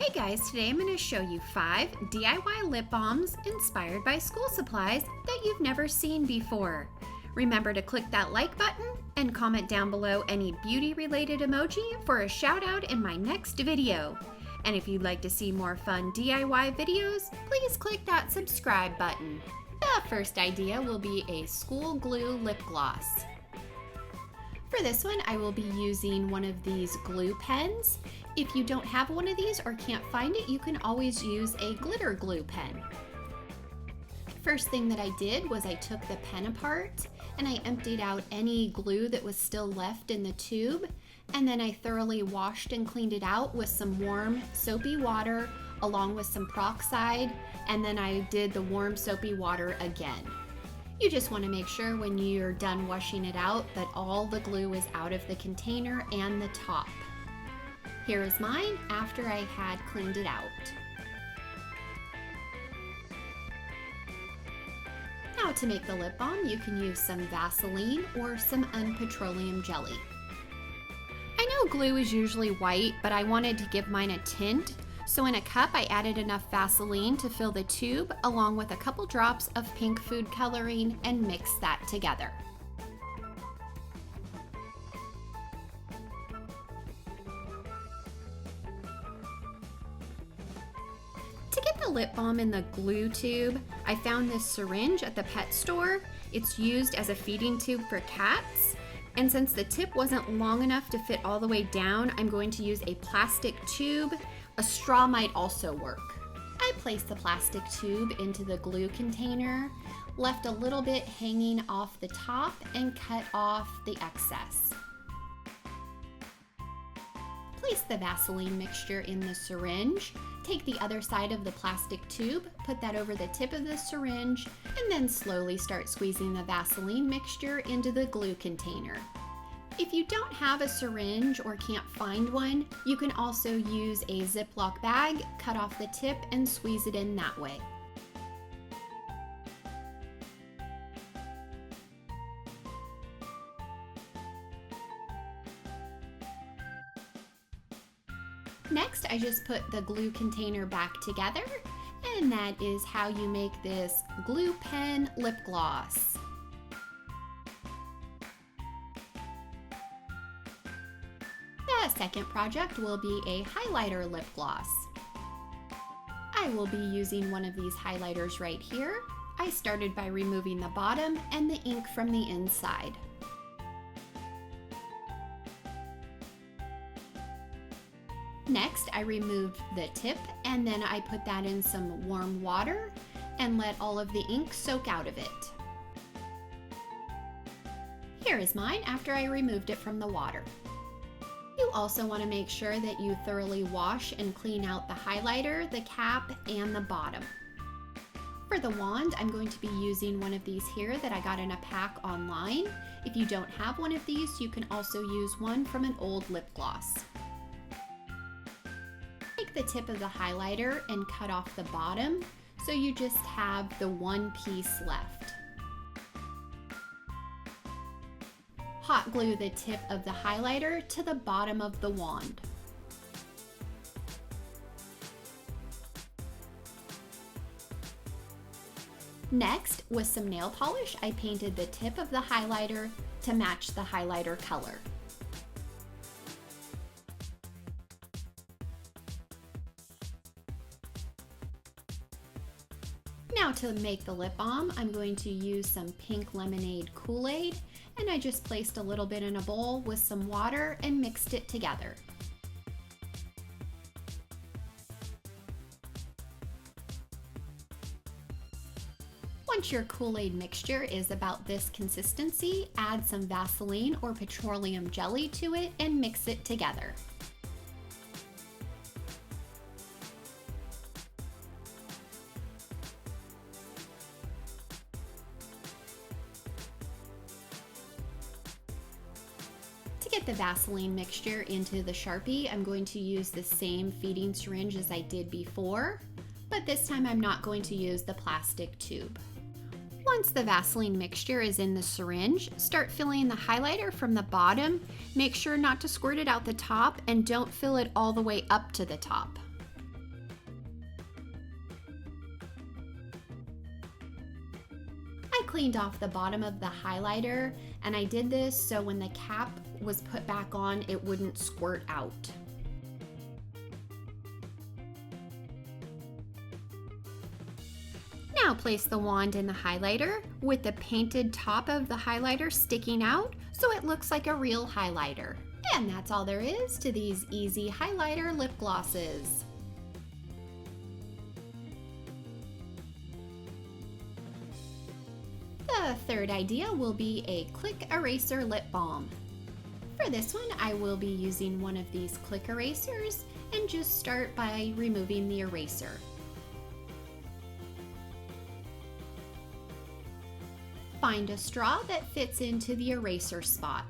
Hey guys, today I'm going to show you 5 DIY lip balms inspired by school supplies that you've never seen before. Remember to click that like button and comment down below any beauty related emoji for a shout out in my next video. And if you'd like to see more fun DIY videos, please click that subscribe button. The first idea will be a school glue lip gloss. For this one, I will be using one of these glue pens. If you don't have one of these or can't find it, you can always use a glitter glue pen. First thing that I did was I took the pen apart and I emptied out any glue that was still left in the tube, and then I thoroughly washed and cleaned it out with some warm soapy water along with some peroxide, and then I did the warm soapy water again. You just want to make sure when you're done washing it out that all the glue is out of the container and the top. Here is mine after I had cleaned it out. Now to make the lip balm, you can use some Vaseline or some unpetroleum jelly. I know glue is usually white, but I wanted to give mine a tint. So in a cup, I added enough Vaseline to fill the tube along with a couple drops of pink food coloring and mixed that together. To get the lip balm in the glue tube, I found this syringe at the pet store. It's used as a feeding tube for cats. And since the tip wasn't long enough to fit all the way down, I'm going to use a plastic tube. A straw might also work. I placed the plastic tube into the glue container, left a little bit hanging off the top, and cut off the excess. Place the Vaseline mixture in the syringe. Take the other side of the plastic tube, put that over the tip of the syringe, and then slowly start squeezing the Vaseline mixture into the glue container. If you don't have a syringe or can't find one, you can also use a Ziploc bag, cut off the tip, and squeeze it in that way. Next, I just put the glue container back together, and that is how you make this glue pen lip gloss. The second project will be a highlighter lip gloss. I will be using one of these highlighters right here. I started by removing the bottom and the ink from the inside. Next, I removed the tip and then I put that in some warm water and let all of the ink soak out of it. Here is mine after I removed it from the water. You also want to make sure that you thoroughly wash and clean out the highlighter, the cap, and the bottom. For the wand, I'm going to be using one of these here that I got in a pack online. If you don't have one of these, you can also use one from an old lip gloss. Take the tip of the highlighter and cut off the bottom, so you just have the one piece left. Hot glue the tip of the highlighter to the bottom of the wand. Next, with some nail polish, I painted the tip of the highlighter to match the highlighter color. Now to make the lip balm, I'm going to use some pink lemonade Kool-Aid, and I just placed a little bit in a bowl with some water and mixed it together. Once your Kool-Aid mixture is about this consistency, add some Vaseline or petroleum jelly to it and mix it together. To get the Vaseline mixture into the Sharpie, I'm going to use the same feeding syringe as I did before, but this time I'm not going to use the plastic tube. Once the Vaseline mixture is in the syringe, start filling the highlighter from the bottom. Make sure not to squirt it out the top and don't fill it all the way up to the top. cleaned off the bottom of the highlighter, and I did this so when the cap was put back on, it wouldn't squirt out. Now place the wand in the highlighter with the painted top of the highlighter sticking out so it looks like a real highlighter. And that's all there is to these easy highlighter lip glosses. The third idea will be a click eraser lip balm. For this one, I will be using one of these click erasers and just start by removing the eraser. Find a straw that fits into the eraser spot.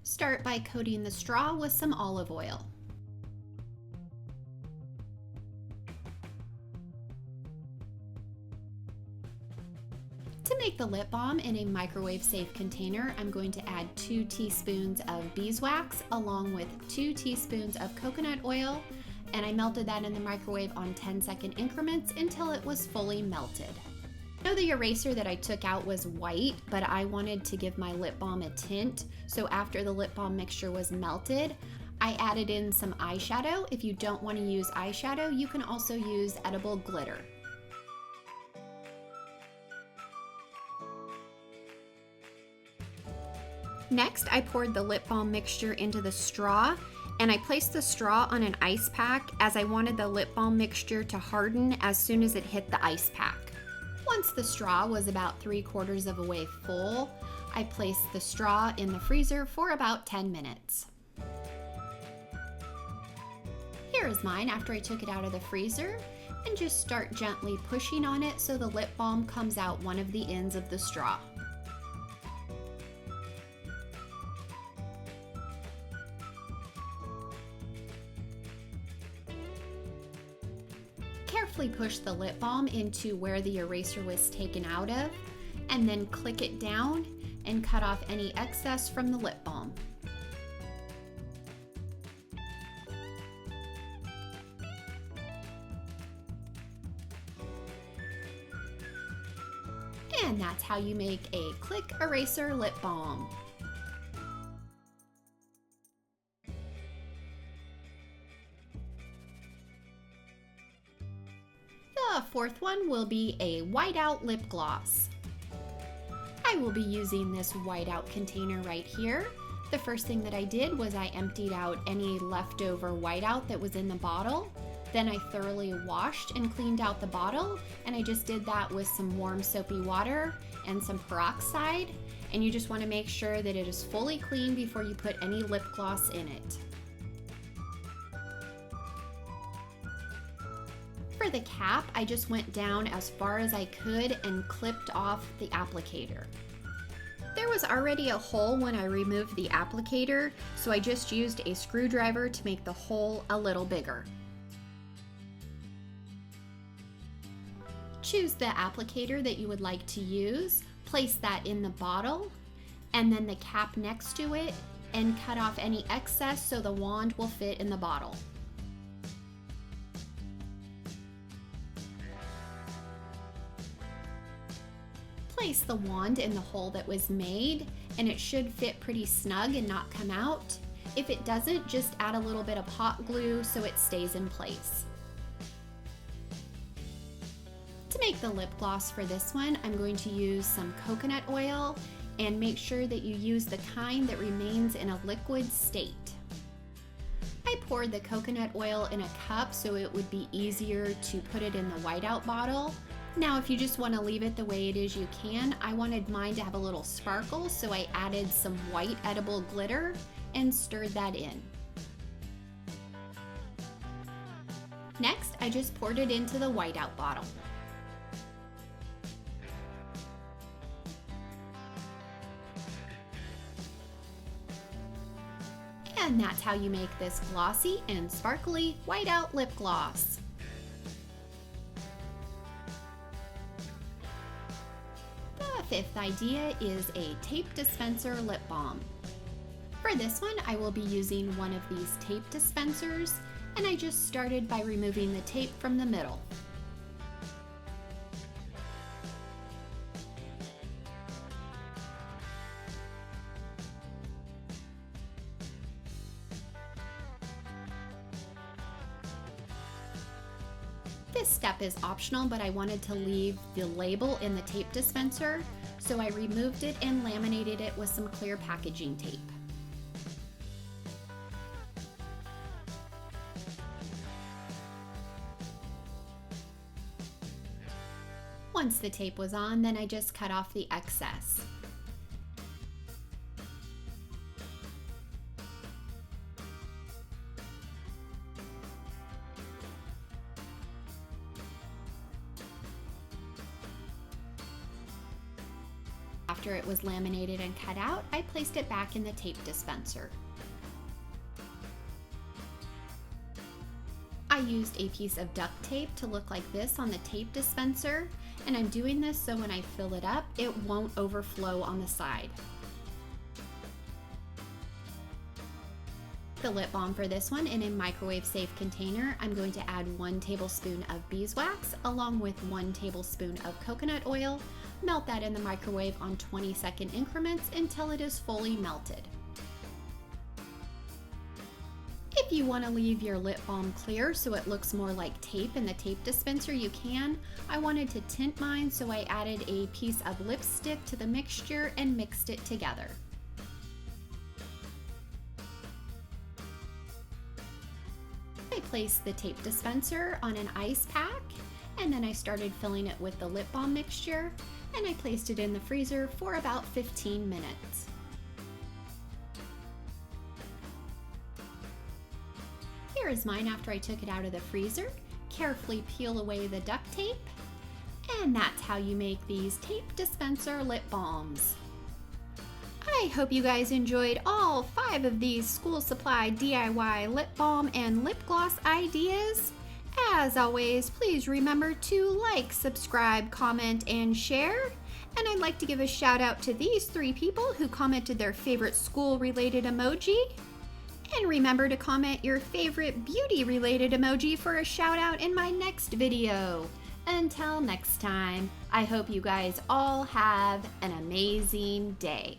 Start by coating the straw with some olive oil. To make the lip balm in a microwave-safe container, I'm going to add 2 teaspoons of beeswax along with 2 teaspoons of coconut oil, and I melted that in the microwave on 10-second increments until it was fully melted. I know the eraser that I took out was white, but I wanted to give my lip balm a tint, so after the lip balm mixture was melted, I added in some eyeshadow. If you don't want to use eyeshadow, you can also use edible glitter. Next, I poured the lip balm mixture into the straw, and I placed the straw on an ice pack as I wanted the lip balm mixture to harden as soon as it hit the ice pack. Once the straw was about 3/4 of a way full, I placed the straw in the freezer for about 10 minutes. Here is mine after I took it out of the freezer, and just start gently pushing on it so the lip balm comes out one of the ends of the straw. Carefully push the lip balm into where the eraser was taken out of, and then click it down and cut off any excess from the lip balm. And that's how you make a click eraser lip balm. The fourth one will be a whiteout lip gloss. I will be using this whiteout container right here. The first thing that I did was I emptied out any leftover whiteout that was in the bottle. Then I thoroughly washed and cleaned out the bottle, and I just did that with some warm soapy water and some peroxide, and you just want to make sure that it is fully clean before you put any lip gloss in it. For the cap, I just went down as far as I could and clipped off the applicator. There was already a hole when I removed the applicator, so I just used a screwdriver to make the hole a little bigger. Choose the applicator that you would like to use, place that in the bottle, and then the cap next to it, and cut off any excess so the wand will fit in the bottle. Place the wand in the hole that was made, and it should fit pretty snug and not come out. If it doesn't, just add a little bit of hot glue so it stays in place. To make the lip gloss for this one, I'm going to use some coconut oil, and make sure that you use the kind that remains in a liquid state. I poured the coconut oil in a cup so it would be easier to put it in the whiteout bottle. Now, if you just want to leave it the way it is, you can. I wanted mine to have a little sparkle, so I added some white edible glitter and stirred that in. Next, I just poured it into the whiteout bottle. And that's how you make this glossy and sparkly whiteout lip gloss. The fifth idea is a tape dispenser lip balm. For this one, I will be using one of these tape dispensers, and I just started by removing the tape from the middle. This step is optional, but I wanted to leave the label in the tape dispenser, so I removed it and laminated it with some clear packaging tape. Once the tape was on, then I just cut off the excess. After it was laminated and cut out, I placed it back in the tape dispenser. I used a piece of duct tape to look like this on the tape dispenser, and I'm doing this so when I fill it up, it won't overflow on the side. The lip balm for this one, in a microwave safe container, I'm going to add 1 tablespoon of beeswax along with 1 tablespoon of coconut oil. Melt that in the microwave on 20-second increments until it is fully melted. If you want to leave your lip balm clear so it looks more like tape in the tape dispenser, you can. I wanted to tint mine, so I added a piece of lipstick to the mixture and mixed it together. I placed the tape dispenser on an ice pack, and then I started filling it with the lip balm mixture, and I placed it in the freezer for about 15 minutes. Here is mine after I took it out of the freezer. Carefully peel away the duct tape, and that's how you make these tape dispenser lip balms. I hope you guys enjoyed all 5 of these school supply DIY lip balm and lip gloss ideas. As always, please remember to like, subscribe, comment, and share. And I'd like to give a shout out to these 3 people who commented their favorite school-related emoji. And remember to comment your favorite beauty-related emoji for a shout out in my next video. Until next time, I hope you guys all have an amazing day.